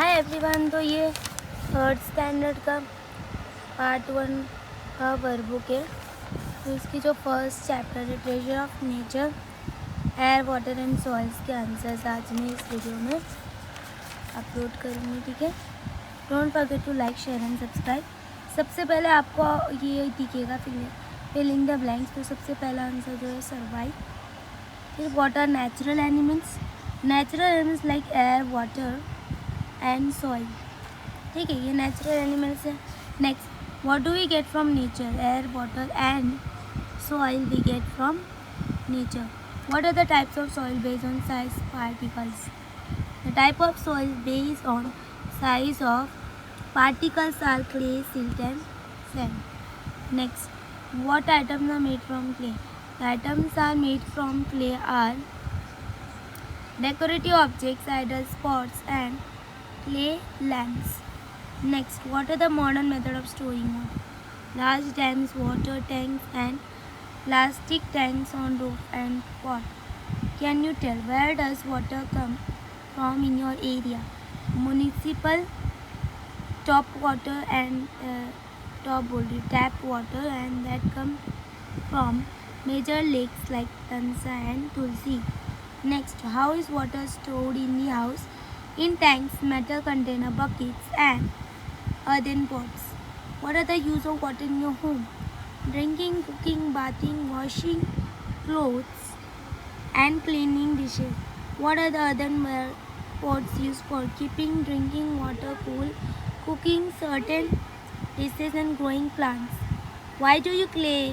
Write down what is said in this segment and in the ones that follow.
Hi everyone. तो ये third standard का पार्ट 1 का वर्कबुक है। तो इसकी जो फर्स्ट चैप्टर है treasure of nature, air water and soils के आंसर्स आज मैं इस वीडियो में अपलोड करूँगी। ठीक है, don't forget to like, share and subscribe. सबसे पहले आपको ये दिखेगा फिलिंग द ब्लैंक्स। तो सबसे पहला आंसर जो है सर्वाइव। फिर what are natural animals? Natural animals like air, water and soil. ठीक है, ये नेचुरल एनिमल्स है। Next, what do we get from nature? Air, water and soil we get from nature. What are the types of soil based on size particles? The type of soil based on size of particles are clay, silt and sand. Next, what items are made from clay? The items are made from clay are decorative objects, idols, pots and clay lamps. Next, what are the modern method of storing water? Large dams, water tanks and plastic tanks on roof and pot. Can you tell where does water come from in your area? Municipal top water and tap water, and that come from major lakes like Tansa and Tulsi. Next, how is water stored in the house? In tanks, metal container, buckets and earthen pots. What are the use of water in your home? Drinking, cooking, bathing, washing clothes and cleaning dishes. What are the earthenware pots used for? Keeping drinking water cool, cooking certain dishes and growing plants. Why do you clay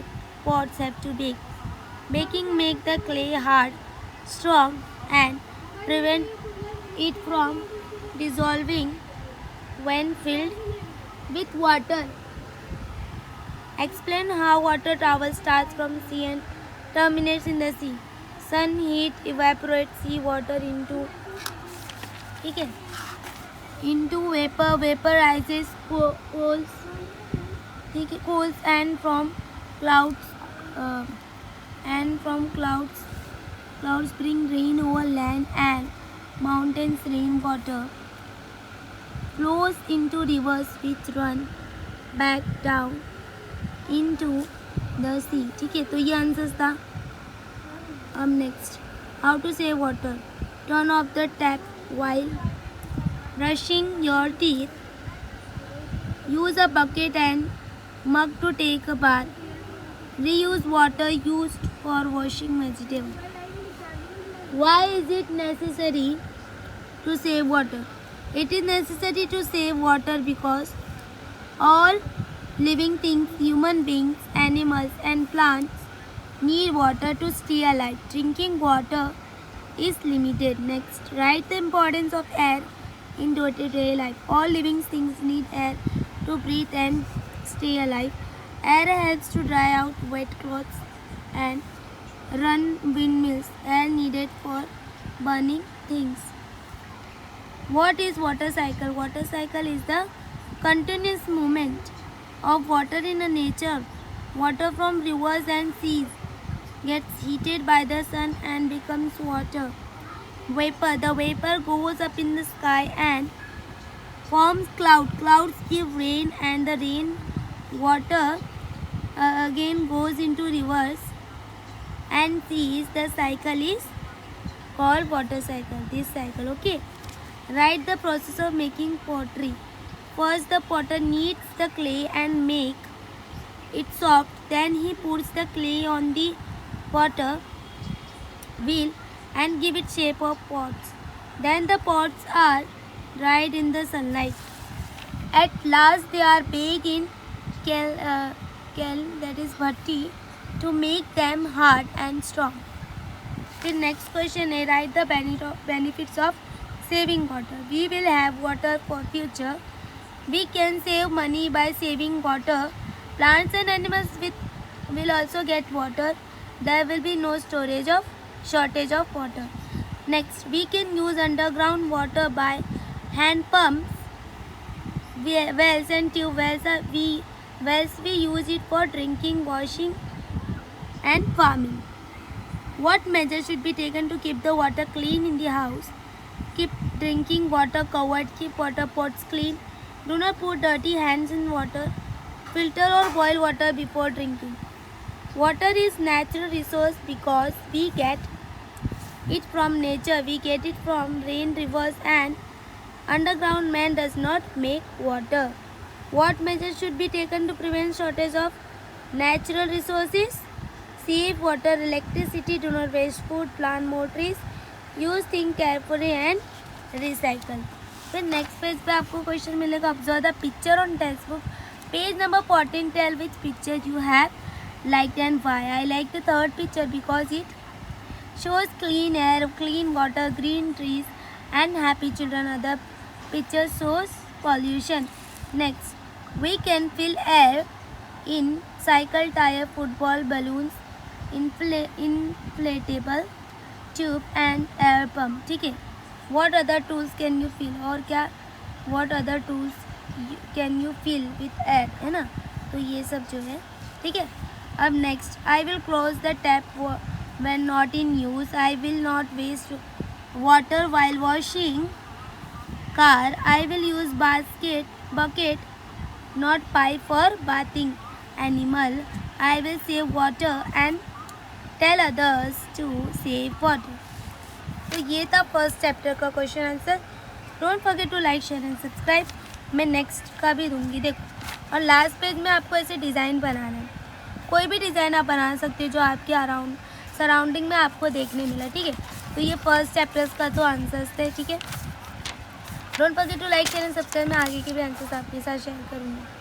pots have to bake? Baking make the clay hard, strong and prevent it from dissolving when filled with water. Explain how water travel starts from sea and terminates in the sea. Sun heat evaporates sea water into vapor. Vapor rises coals, and from clouds bring rain over land and mountains. Rainwater flows into rivers which run back down into the sea. ठीक है, तो ये answers था। अब next, how to save water? Turn off the tap while brushing your teeth. Use a bucket and mug to take a bath. Reuse water used for washing vegetables. Why is it necessary to save water? It is necessary to save water because all living things, human beings, animals and plants need water to stay alive. Drinking water is limited. Next, write the importance of air in day-to-day life. All living things need air to breathe and stay alive. Air helps to dry out wet clothes and run windmills. Air needed for burning things. What is water cycle? Water cycle is the continuous movement of water in a nature. Water from rivers and seas gets heated by the sun and becomes water vapor. The vapor goes up in the sky and forms cloud. Clouds give rain, and the rain water again goes into rivers and seas. The cycle is called water cycle. This cycle, okay. Write the process of making pottery. First, the potter kneads the clay and make it soft. Then he puts the clay on the potter wheel and give it shape of pots. Then the pots are dried in the sunlight. At last they are baked in kiln, that is bhatti, to make them hard and strong. The next question is, write the benefits of saving water. We will have water for future. We can save money by saving water. Plants and animals will also get water. There will be no shortage of water. Next, we can use underground water by hand pumps, wells and tube wells. We use it for drinking, washing and farming. What measures should be taken to keep the water clean in the house? Keep drinking water covered, keep water pots clean, do not put dirty hands in water, filter or boil water before drinking. Water is natural resource because we get it from nature. We get it from rain, rivers and underground. Man does not make water. What measures should be taken to prevent shortage of natural resources? Save water, electricity, do not waste food, plant more trees, use things carefully and recycle. फिर next page पे आपको question मिलेगा observe the picture on text book. Page number 14 tell which picture you have liked and why. I like the third picture because it shows clean air, clean water, green trees and happy children. Other picture shows pollution. Next, we can fill air in cycle, tire, football, balloons, inflatable tube and air pump. ठीक है. What other tools can you fill? और क्या what other tools can you fill with air, है ना. तो ये सब जो है ठीक है. अब next, I will close the tap when not in use. I will not waste water while washing car. I will use bucket, not pipe for bathing animal. I will save water and tell others to save water. तो ये था first chapter का question answer. Don't forget to like share and subscribe. मैं next का भी दूंगी देखो. और लास्ट पेज में आपको ऐसे डिज़ाइन बनाना है. कोई भी डिज़ाइन आप बना सकते हो जो आपके अराउंड सराउंडिंग में आपको देखने मिला. ठीक है. तो ये फर्स्ट चैप्टर्स का तो आंसर्स थे. ठीक है. Don't forget to like share and subscribe. मैं आगे के भी आंसर्स आपके साथ शेयर करूँगी.